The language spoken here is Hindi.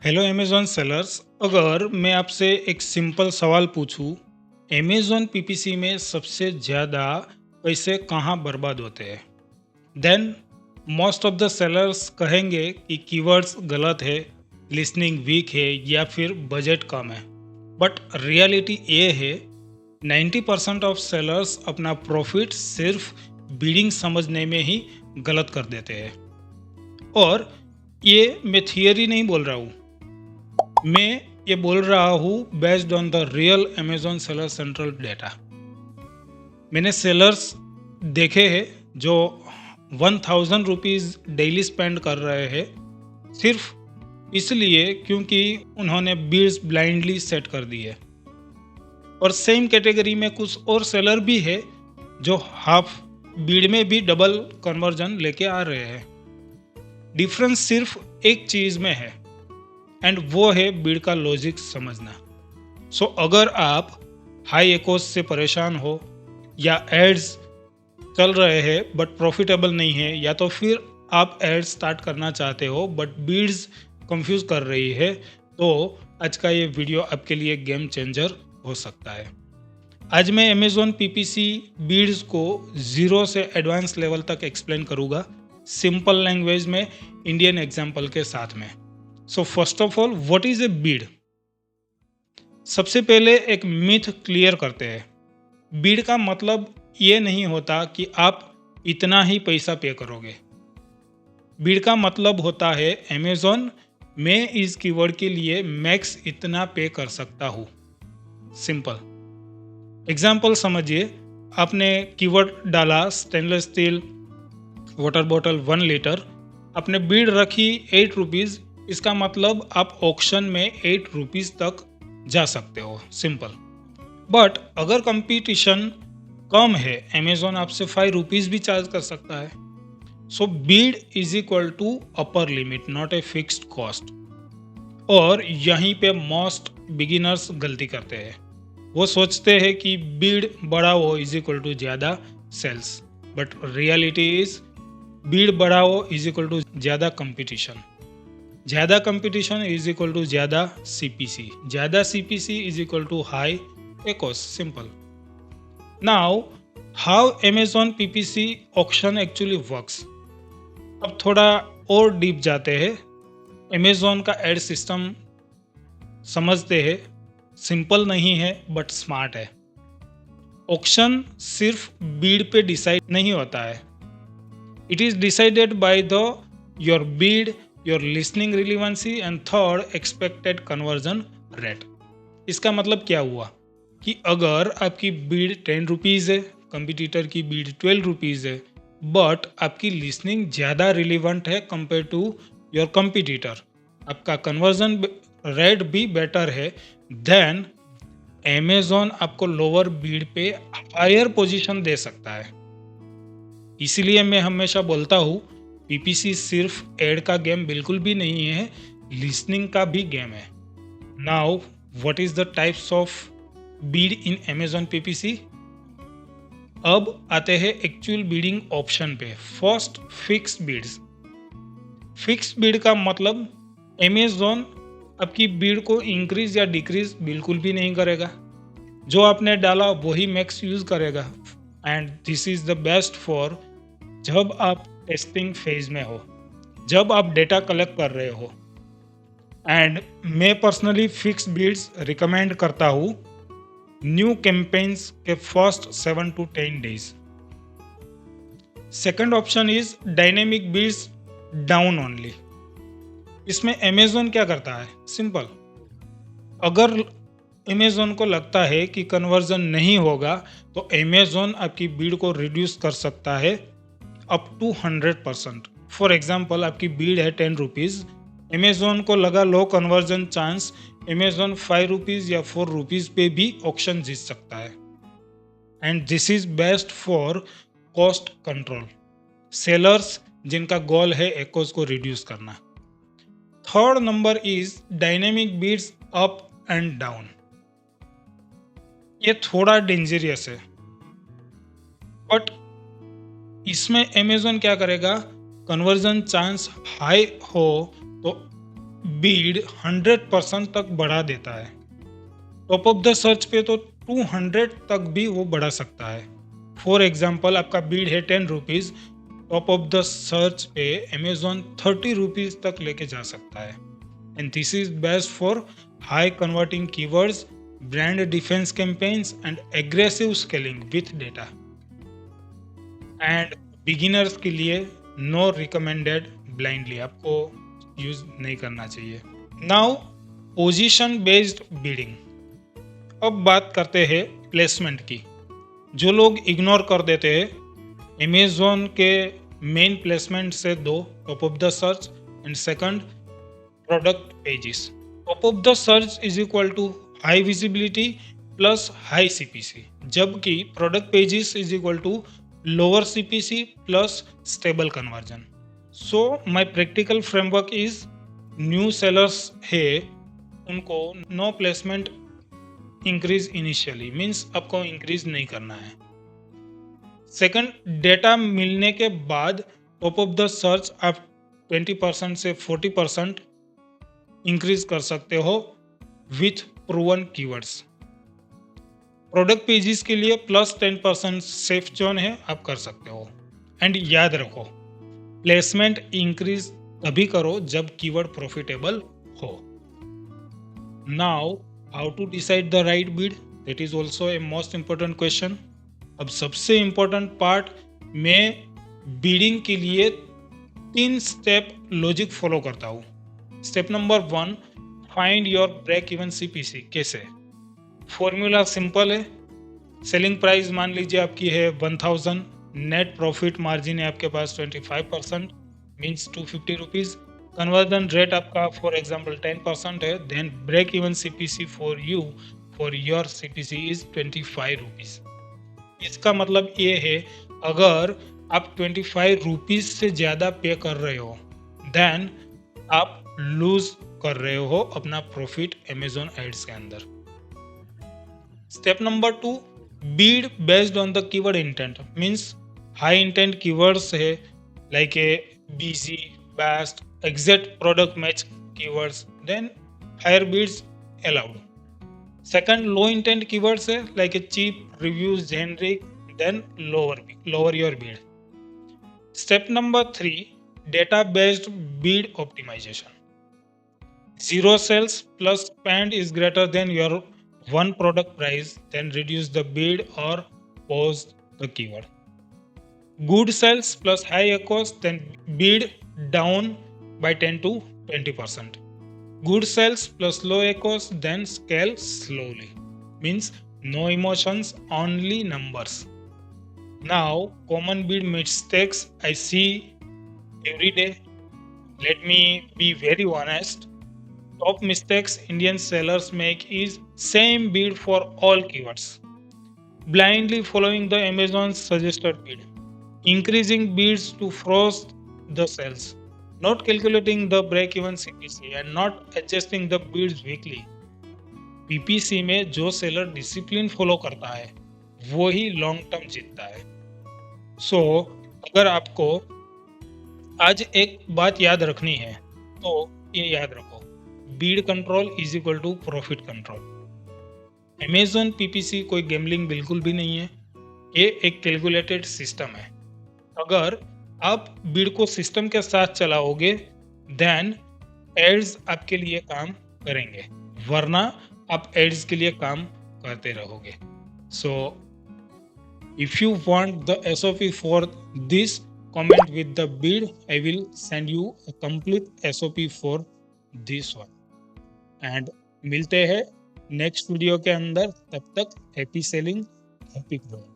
Hello Amazon sellers. अगर मैं आपसे एक सिंपल सवाल पूछूं, अमेज़न पीपीसी में सबसे ज़्यादा पैसे कहाँ बर्बाद होते हैं? Then most of the sellers कहेंगे कि कीवर्ड्स गलत है, लिसनिंग वीक है या फिर बजट कम है। बट रियलिटी ये है, 90% ऑफ सेलर्स अपना प्रॉफिट सिर्फ बिडिंग समझने में ही गलत कर देते हैं। और ये मैं थियरी नहीं बोल रहा हूँ, मैं ये बोल रहा हूँ based on the real Amazon seller central data. मैंने सेलर्स देखे हैं जो 1000 रुपीज़ डेली स्पेंड कर रहे हैं सिर्फ इसलिए क्योंकि उन्होंने बिड्स ब्लाइंडली सेट कर दी है। और सेम कैटेगरी में कुछ और सेलर भी है जो हाफ बिड में भी डबल कन्वर्जन लेके आ रहे हैं। डिफरेंस सिर्फ एक चीज़ में है एंड वो है बिड का लॉजिक समझना। सो अगर आप हाई एकोस से परेशान हो या एड्स चल रहे हैं बट प्रॉफिटेबल नहीं है, या तो फिर आप एड्स स्टार्ट करना चाहते हो बट बीड्स कंफ्यूज कर रही है, तो आज का ये वीडियो आपके लिए गेम चेंजर हो सकता है। आज मैं अमेजोन पीपीसी बीड्स को जीरो से एडवांस लेवल तक एक्सप्लेन करूँगा, सिंपल लैंग्वेज में, इंडियन एग्जाम्पल के साथ में। So first of all, what is a Beed? सबसे पहले एक मिथ क्लियर करते हैं। बीड का मतलब ये नहीं होता कि आप इतना ही पैसा पे करोगे। बीड का मतलब होता है अमेजोन मैं इस कीवर्ड के लिए मैक्स इतना पे कर सकता हूँ। सिंपल एग्जाम्पल समझिए, आपने कीवर्ड डाला stainless still water bottle 1 litre, आपने बीड रखी 8 रुपीज़, इसका मतलब आप ऑक्शन में 8 रुपीज़ तक जा सकते हो। सिंपल। बट अगर कंपटीशन कम है, अमेजोन आपसे 5 रुपीज़ भी चार्ज कर सकता है। So bid is equal to upper limit, not a fixed cost. और यहीं पे मोस्ट बिगिनर्स गलती करते हैं। वो सोचते हैं कि बीड बढ़ाओ इज इक्वल टू ज़्यादा sales, but reality is bid बढ़ाओ इज इक्वल टू ज़्यादा कंपटीशन, ज़्यादा कंपटीशन इज इक्वल टू ज़्यादा सीपीसी, ज़्यादा CPC is equal to high ACoS. Simple. Now how Amazon PPC auction actually works. अब थोड़ा और डीप जाते हैं। अमेजोन का एड सिस्टम समझते हैं, सिंपल नहीं है बट स्मार्ट है। ऑक्शन सिर्फ बीड पे डिसाइड नहीं होता है, it is decided by the your bid, your listening relevancy and third expected conversion rate. इसका मतलब क्या हुआ कि अगर आपकी बीड 10 रुपीज़ है, कंपटीटर की बीड 12 रुपीज़ है, बट आपकी लिसनिंग ज़्यादा रिलीवेंट है कंपेयर टू योर कंपटीटर, आपका कन्वर्जन रेट भी बेटर है, देन अमेजोन आपको लोअर बीड पे हायर पोजीशन दे सकता है। इसीलिए मैं हमेशा बोलता हूँ पीपीसी सिर्फ एड का गेम बिल्कुल भी नहीं है, लिसनिंग का भी गेम है। Now what is the types of Beed in Amazon PPC? अब आते हैं एक्चुअल बीडिंग ऑप्शन पे। First, fix beads. Fix Beed का मतलब अमेजोन आपकी बीड को इंक्रीज या डिक्रीज बिल्कुल भी नहीं करेगा, जो आपने डाला वही मैक्स यूज करेगा। And this is the best for जब आप टेस्टिंग फेज में हो, जब आप डेटा कलेक्ट कर रहे हो। एंड मैं पर्सनली फिक्स बीड्स रिकमेंड करता हूँ न्यू कैंपेन्स के first 7 to 10 days. Second option is dynamic beads down only. इसमें अमेजोन क्या करता है? सिंपल, अगर अमेजोन को लगता है कि कन्वर्जन नहीं होगा तो अमेजोन आपकी बीड को रिड्यूस कर सकता है अप टू 100%। फॉर एग्जाम्पल, आपकी बीड है 10 रुपीज़, अमेजोन को लगा लो कन्वर्जन चांस, अमेजोन 5 रुपीज़ या 4 रुपीज़ पे भी ऑक्शन जीत सकता है। And this is best for cost control, sellers जिनका गोल है एकोस को रिड्यूस करना। Third number is dynamic beads up and down. ये थोड़ा डेंजरियस है, बट इसमें अमेजोन क्या करेगा, कन्वर्जन चांस हाई हो तो बीड 100% तक बढ़ा देता है। टॉप ऑफ द सर्च पे तो 200 तक भी वो बढ़ा सकता है। फॉर एग्जाम्पल, आपका बीड है 10 rupees, top of the search पे अमेजोन 30 रुपीज़ तक लेके जा सकता है। And this is best for high converting keywords, brand defence campaigns and aggressive scaling with data. And beginners के लिए नो रिकमेंडेड ब्लाइंडली, आपको यूज नहीं करना चाहिए। Now position based bidding. अब बात करते हैं प्लेसमेंट की, जो लोग इग्नोर कर देते हैं। अमेजोन के मेन प्लेसमेंट से दो, top of the search and second product pages. Top of the search is equal to high visibility plus high CPC, जबकि product pages is equal to lower CPC plus stable conversion. So my practical framework is, new sellers है उनको no placement increase initially, means आपको इंक्रीज नहीं करना है। सेकंड, डेटा मिलने के बाद टॉप ऑफ द सर्च आप 20% से 40% इंक्रीज कर सकते हो with proven keywords. Product pages के लिए प्लस 10% सेफ जोन है, आप कर सकते हो। एंड याद रखो, प्लेसमेंट इंक्रीज तभी करो जब कीवर्ड प्रॉफिटेबल हो। Now how to decide the right bid, that is also a most important question. अब सबसे इंपॉर्टेंट पार्ट, मैं बीडिंग के लिए 3 स्टेप लॉजिक फॉलो करता हूँ। Step number 1, find your break even CPC. कैसे? फॉर्मूला सिंपल है। सेलिंग प्राइस मान लीजिए आपकी है 1000, नेट प्रॉफिट मार्जिन है आपके पास 25%, मीन्स 250 रुपीज़। कन्वर्जन रेट आपका फॉर एग्जाम्पल 10% है, then break even CPC for you, for your CPC is 25 rupees. इसका मतलब ये है, अगर आप 25 रुपीज़ से ज़्यादा पे कर रहे हो, देन आप लूज कर रहे हो अपना प्रॉफिट अमेजोन एड्स के अंदर। Step number 2, bid based on the keyword intent, means high intent keywords है like a buy, best, exact product match keywords, then higher bids allowed. Second, low intent keywords है like a cheap, reviews, generic, then lower your bid. Step number 3, data based bid optimisation. Zero sales plus spend is greater than your one product price, then reduce the bid or pause the keyword. Good sales plus high echoes, then bid down by 10 to 20%. Good sales plus low echoes, then scale slowly. Means no emotions, only numbers. Now, common bid mistakes I see every day. Let me be very honest. Top mistakes Indian sellers make is same bid for all keywords, blindly following the Amazon's suggested bid, increasing bids to frost the sales, not calculating the break-even CPC and not adjusting the bids weekly. PPC में जो सेलर डिसिप्लिन फॉलो करता है वो ही लॉन्ग टर्म जीतता है। सो अगर आपको आज एक बात याद रखनी है तो ये याद रखो, bid control is equal to profit control. Amazon PPC कोई गैम्बलिंग बिल्कुल भी नहीं है, ये एक कैलकुलेटेड सिस्टम है। अगर आप बीड को सिस्टम के साथ चलाओगे, देन एड्स आपके लिए काम करेंगे, वरना आप एड्स के लिए काम करते रहोगे। So if you want the SOP for this, comment with the bid, I will send you a complete SOP for this one. And मिलते हैं नेक्स्ट वीडियो के अंदर, तब तक हैप्पी सेलिंग, हैप्पी ग्रोइंग।